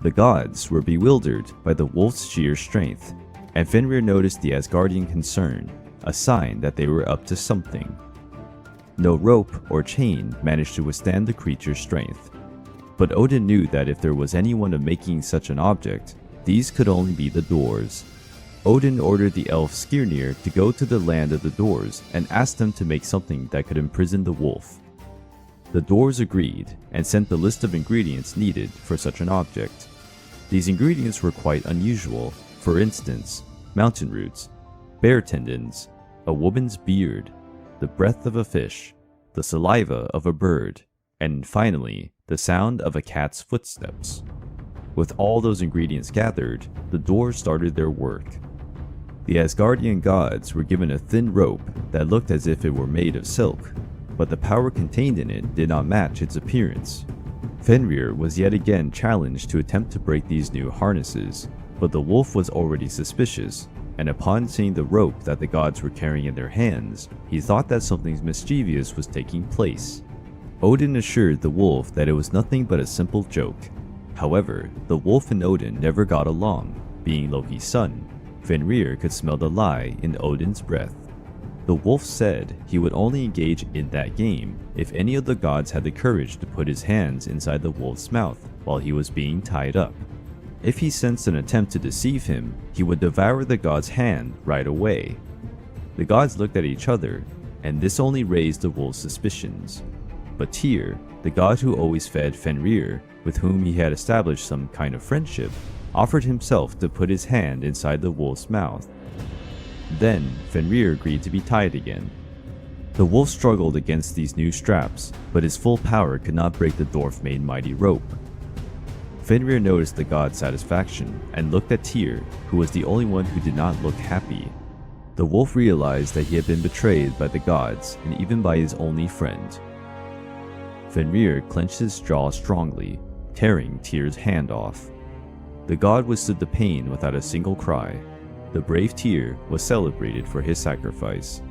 The gods were bewildered by the wolf's sheer strength, and Fenrir noticed the Asgardian concern, a sign that they were up to something. No rope or chain managed to withstand the creature's strength, but Odin knew that if there was anyone of making such an object, these could only be the dwarves. Odin ordered the elf Skirnir to go to the land of the dwarves and asked them to make something that could imprison the wolf. The dwarves agreed and sent the list of ingredients needed for such an object. These ingredients were quite unusual. For instance, mountain roots, bear tendons, a woman's beard, the breath of a fish, the saliva of a bird, and finally, the sound of a cat's footsteps. With all those ingredients gathered, the dwarves started their work. The Asgardian gods were given a thin rope that looked as if it were made of silk, but the power contained in it did not match its appearance. Fenrir was yet again challenged to attempt to break these new harnesses, but the wolf was already suspicious, and upon seeing the rope that the gods were carrying in their hands, he thought that something mischievous was taking place. Odin assured the wolf that it was nothing but a simple joke. However, the wolf and Odin never got along. Being Loki's son, Fenrir could smell the lie in Odin's breath. The wolf said he would only engage in that game if any of the gods had the courage to put his hands inside the wolf's mouth while he was being tied up. If he sensed an attempt to deceive him, he would devour the god's hand right away. The gods looked at each other, and this only raised the wolf's suspicions. But Tyr, the god who always fed Fenrir, with whom he had established some kind of friendship, offered himself to put his hand inside the wolf's mouth. Then Fenrir agreed to be tied again. The wolf struggled against these new straps, but his full power could not break the dwarf-made mighty rope. Fenrir noticed the god's satisfaction and looked at Tyr, who was the only one who did not look happy. The wolf realized that he had been betrayed by the gods and even by his only friend. Fenrir clenched his jaw strongly, tearing Tyr's hand off. The god withstood the pain without a single cry. The brave Tyr was celebrated for his sacrifice.